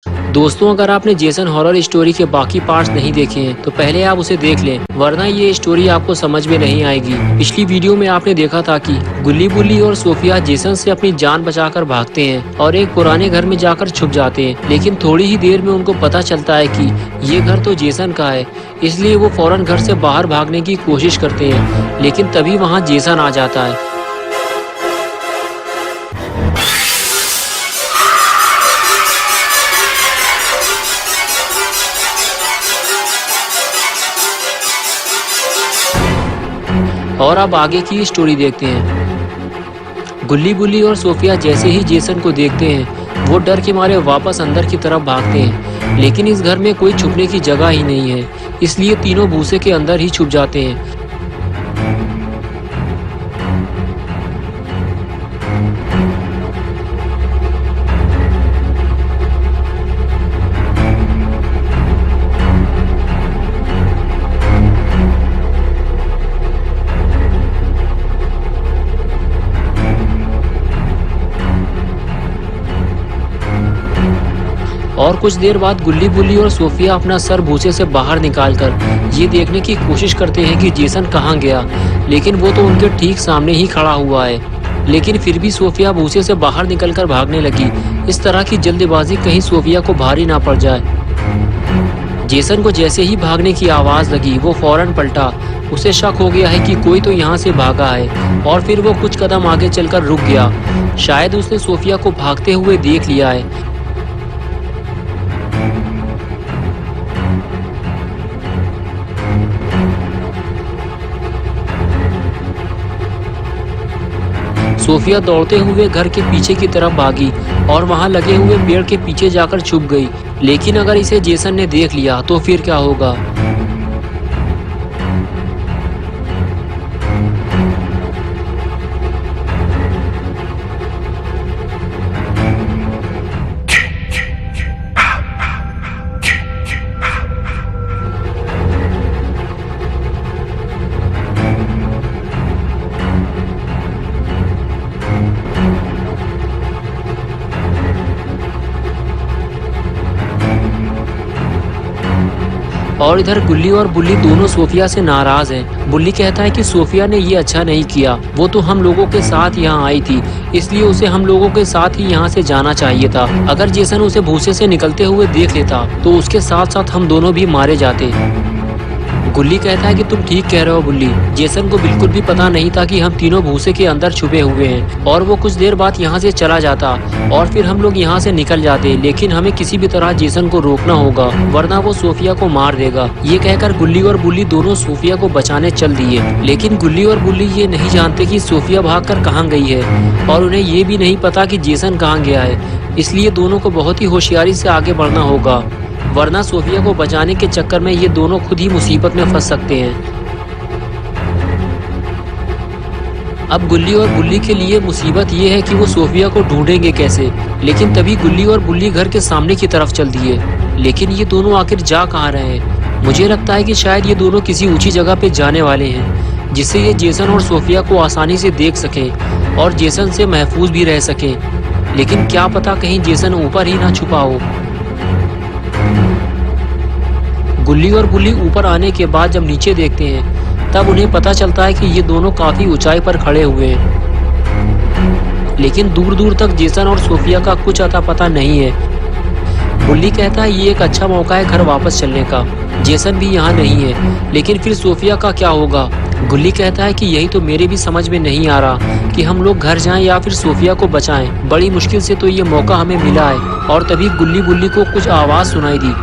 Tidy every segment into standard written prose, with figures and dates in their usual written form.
दोस्तों, अगर आपने जेसन हॉरर स्टोरी के बाकी पार्ट्स नहीं देखे हैं तो पहले आप उसे देख लें, वरना ये स्टोरी आपको समझ में नहीं आएगी। पिछली वीडियो में आपने देखा था कि गुल्ली बुल्ली और सोफिया जेसन से अपनी जान बचाकर भागते हैं और एक पुराने घर में जाकर छुप जाते हैं, लेकिन थोड़ी ही देर में उनको पता चलता है कि ये घर तो जेसन का है। इसलिए वो फौरन घर से बाहर भागने की कोशिश करते हैं, लेकिन तभी वहाँ जेसन आ जाता है। और अब आगे की स्टोरी देखते हैं। गुल्ली बुल्ली और सोफिया जैसे ही जेसन को देखते हैं, वो डर के मारे वापस अंदर की तरफ भागते हैं, लेकिन इस घर में कोई छुपने की जगह ही नहीं है, इसलिए तीनों भूसे के अंदर ही छुप जाते हैं। और कुछ देर बाद गुल्ली बुल्ली और सोफिया अपना सर भूसे से बाहर निकालकर ये देखने की कोशिश करते हैं कि जेसन कहाँ गया, लेकिन वो तो उनके ठीक सामने ही खड़ा हुआ है। लेकिन फिर भी सोफिया भूसे से बाहर निकलकर भागने लगी। इस तरह की जल्दबाजी कहीं सोफिया को भारी ना पड़ जाए। जेसन को जैसे ही भागने की आवाज लगी, वो फौरन पलटा। उसे शक हो गया है कि कोई तो यहाँ से भागा है, और फिर वो कुछ कदम आगे चलकर रुक गया। शायद उसने सोफिया को भागते हुए देख लिया है। सोफिया दौड़ते हुए घर के पीछे की तरफ भागी और वहां लगे हुए पेड़ के पीछे जाकर छुप गई। लेकिन अगर इसे जेसन ने देख लिया तो फिर क्या होगा? और इधर गुल्ली और बुल्ली दोनों सोफिया से नाराज हैं। बुल्ली कहता है कि सोफिया ने ये अच्छा नहीं किया, वो तो हम लोगों के साथ यहाँ आई थी, इसलिए उसे हम लोगों के साथ ही यहाँ से जाना चाहिए था। अगर जेसन उसे भूसे से निकलते हुए देख लेता तो उसके साथ साथ हम दोनों भी मारे जाते। गुल्ली कहता है कि तुम ठीक कह रहे हो बुल्ली, जेसन को बिल्कुल भी पता नहीं था कि हम तीनों भूसे के अंदर छुपे हुए हैं। और वो कुछ देर बाद यहाँ से चला जाता और फिर हम लोग यहाँ से निकल जाते, लेकिन हमें किसी भी तरह जेसन को रोकना होगा, वरना वो सोफिया को मार देगा। ये कहकर गुल्ली और बुल्ली दोनों सोफिया को बचाने चल दिए, लेकिन गुल्ली और बुल्ली ये नहीं जानते कि सोफिया भागकर कहाँ गई है, और उन्हें ये भी नहीं पता कि जेसन कहाँ गया है। इसलिए दोनों को बहुत ही होशियारी से आगे बढ़ना होगा, वरना सोफिया को बचाने के चक्कर में ये दोनों खुद ही मुसीबत में फंस सकते हैं। अब गुल्ली और बुल्ली के लिए मुसीबत ये है कि वो सोफिया को ढूंढेंगे कैसे। लेकिन तभी गुल्ली और बुल्ली घर के सामने की तरफ चल दिए। लेकिन ये दोनों आखिर जा कहाँ रहे हैं? मुझे लगता है कि शायद ये दोनों किसी ऊंची जगह पे जाने वाले हैं, जिससे ये जेसन और सोफिया को आसानी से देख सकें और जेसन से महफूज भी रह सकें। लेकिन क्या पता कहीं जेसन ऊपर ही ना छुपा हो। गुल्ली और बुल्ली ऊपर आने के बाद जब नीचे देखते हैं, तब उन्हें पता चलता है कि ये दोनों काफी ऊंचाई पर खड़े हुए हैं, लेकिन दूर दूर तक जेसन और सोफिया का कुछ अता पता नहीं है। बुल्ली कहता है ये एक अच्छा मौका है घर वापस चलने का, जेसन भी यहाँ नहीं है, लेकिन फिर सोफिया का क्या होगा? गुल्ली कहता है कि यही तो मेरे भी समझ में नहीं आ रहा कि हम लोग घर जाएं या फिर सोफिया को बचाएं। बड़ी मुश्किल से तो ये मौका हमें मिला है। और तभी गुल्ली बुल्ली को कुछ आवाज सुनाई दी।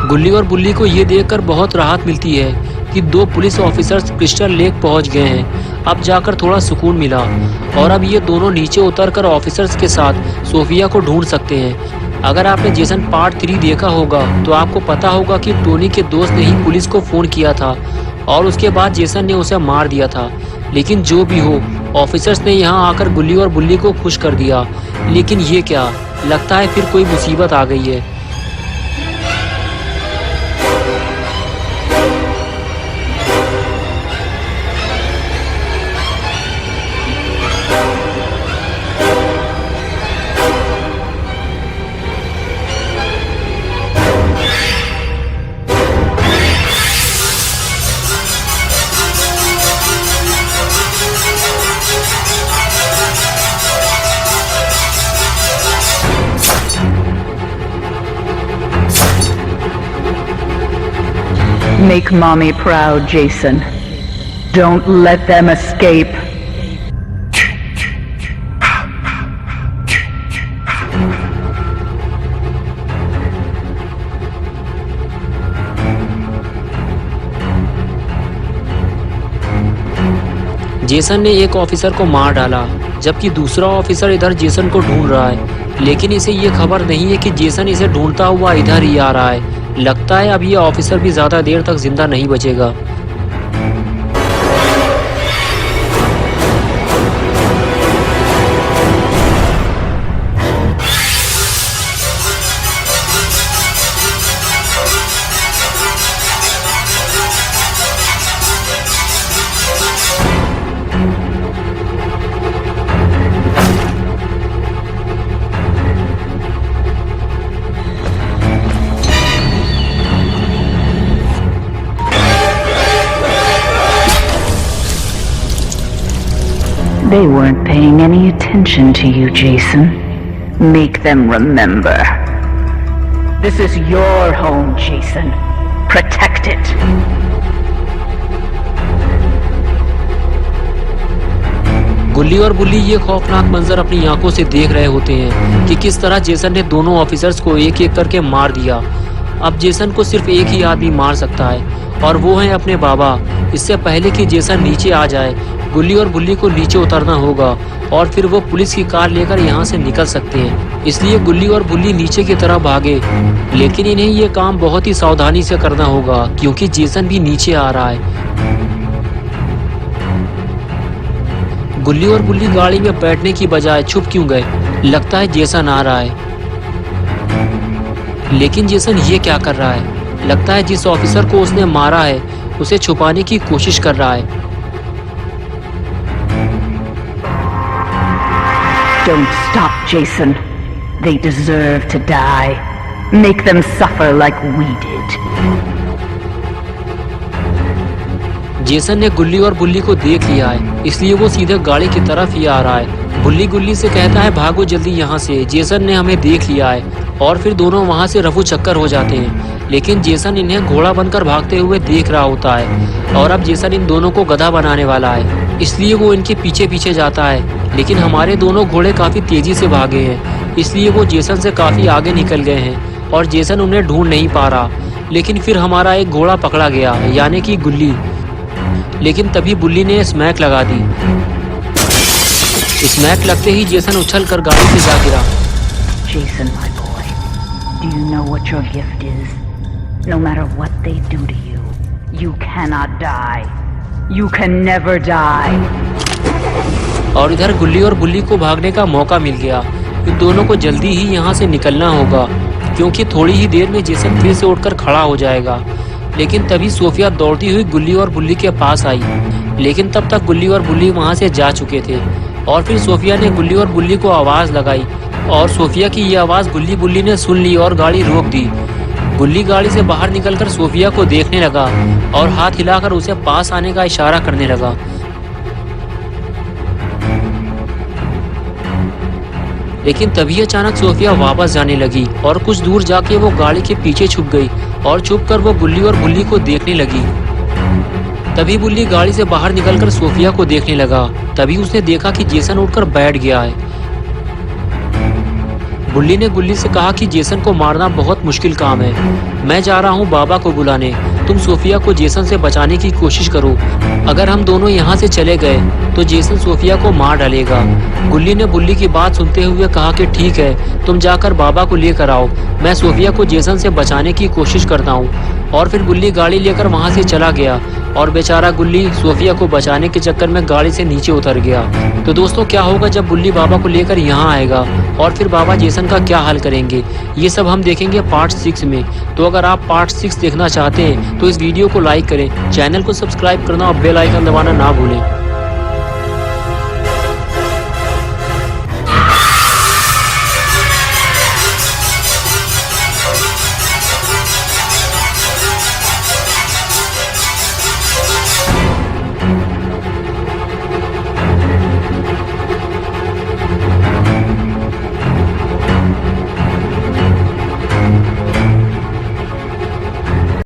गुल्ली और बुल्ली को ये देखकर बहुत राहत मिलती है कि दो पुलिस ऑफिसर्स क्रिस्टल लेक पहुंच गए हैं। अब जाकर थोड़ा सुकून मिला, और अब ये दोनों नीचे उतरकर ऑफिसर्स के साथ सोफिया को ढूंढ सकते हैं। अगर आपने जेसन पार्ट 3 देखा होगा तो आपको पता होगा कि टोनी के दोस्त ने ही पुलिस को फोन किया था और उसके बाद जेसन ने उसे मार दिया था। लेकिन जो भी हो, ऑफिसर्स ने यहाँ आकर गुल्ली और बुल्ली को खुश कर दिया। लेकिन ये क्या, लगता है फिर कोई मुसीबत आ गई है। Make mommy proud, Jason. Don't let them escape. Jason ने एक ऑफिसर को मार डाला, जबकि दूसरा ऑफिसर इधर जेसन को ढूंढ रहा है, लेकिन इसे ये खबर नहीं है कि जेसन इसे ढूंढता हुआ इधर ही आ रहा है। लगता है अब ये ऑफिसर भी ज्यादा देर तक जिंदा नहीं बचेगा। They weren't paying any attention to you, Jason. Make them remember. This is your home, Jason. Protect it. गुल्ली और बुल्ली ये खौफनाक मंजर अपनी आंखों से देख रहे होते हैं कि किस तरह जेसन ने दोनों ऑफिसर्स को एक एक करके मार दिया। अब जेसन को सिर्फ एक ही आदमी मार सकता है और वो है अपने बाबा। इससे पहले कि जेसन नीचे आ जाए, गुल्ली और बुल्ली को नीचे उतरना होगा और फिर वो पुलिस की कार लेकर यहाँ से निकल सकते हैं। इसलिए गुल्ली और बुल्ली नीचे की तरफ भागे, लेकिन इन्हें ये काम बहुत ही सावधानी से करना होगा क्योंकि जेसन भी नीचे आ रहा है। गुल्ली और बुल्ली गाड़ी में बैठने की बजाय छुप क्यों गए? लगता है जेसन आ रहा है, लेकिन जेसन ये क्या कर रहा है? लगता है जिस ऑफिसर को उसने मारा है उसे छुपाने की कोशिश कर रहा है। Don't stop, Jason. They deserve to die. Make them suffer like we did. Jason ने गुल्ली और बुल्ली को देख लिया है, इसलिए वो सीधे गाड़ी की तरफ ही आ रहा है। बुल्ली गुल्ली से कहता है भागो जल्दी यहाँ से, जेसन ने हमें देख लिया है। और फिर दोनों वहाँ से रफू चक्कर हो जाते हैं, लेकिन जेसन इन्हें घोड़ा बनकर भागते हुए देख रहा होता है और अब जेसन इन दोनों को गधा बनाने वाला है, इसलिए वो इनके पीछे पीछे जाता है। लेकिन हमारे दोनों घोड़े काफी तेजी से भागे हैं, इसलिए वो जेसन से काफी आगे निकल गए हैं और जेसन उन्हें ढूंढ नहीं पा रहा। लेकिन फिर हमारा एक घोड़ा पकड़ा गया, यानी कि गुल्ली। लेकिन तभी बुल्ली ने स्मैक लगा दी। स्मैक लगते ही जेसन उछलकर गाड़ी से जा गिरा। Jason, my boy, do you know what your gift is? No matter what they do to you, you cannot die. You can never die. और इधर गुल्ली और बुल्ली को भागने का मौका मिल गया। इन दोनों को जल्दी ही यहाँ से निकलना होगा क्योंकि थोड़ी ही देर में जेसन फिर से उठकर खड़ा हो जाएगा। लेकिन तभी सोफिया दौड़ती हुई गुल्ली और बुल्ली के पास आई, लेकिन तब तक गुल्ली और बुल्ली वहाँ से जा चुके थे। और फिर सोफिया ने गुल्ली और बुल्ली को आवाज़ लगाई और सोफिया की ये आवाज़ गुल्ली बुल्ली ने सुन ली और गाड़ी रोक दी। गुल्ली गाड़ी से बाहर निकलकर सोफिया को देखने लगा और हाथ हिलाकर उसे पास आने का इशारा करने लगा। लेकिन तभी अचानक सोफिया वापस जाने लगी और कुछ दूर जाके वो गाड़ी के पीछे छुप गई और छुपकर वो गुल्ली और बुल्ली को देखने लगी। तभी बुल्ली गाड़ी से बाहर निकलकर सोफिया को देखने लगा। तभी उसने देखा कि जेसन उठकर बैठ गया है। बुल्ली ने गुल्ली से कहा कि जेसन को मारना बहुत मुश्किल काम है, मैं जा रहा हूँ बाबा को बुलाने, तुम सोफिया को जेसन से बचाने की कोशिश करो। अगर हम दोनों यहाँ से चले गए तो जेसन सोफिया को मार डालेगा। गुल्ली ने बुल्ली की बात सुनते हुए कहा कि ठीक है, तुम जाकर बाबा को लेकर आओ, मैं सोफिया को जेसन से बचाने की कोशिश करता हूँ। और फिर गुल्ली गाड़ी लेकर वहाँ से चला गया और बेचारा गुल्ली सोफिया को बचाने के चक्कर में गाड़ी से नीचे उतर गया। तो दोस्तों, क्या होगा जब बुल्ली बाबा को लेकर यहाँ आएगा और फिर बाबा जेसन का क्या हाल करेंगे, ये सब हम देखेंगे पार्ट 6 में। तो अगर आप पार्ट 6 देखना चाहते हैं तो इस वीडियो को लाइक करें, चैनल को सब्सक्राइब करना और बेल आइकन दबाना ना भूलें।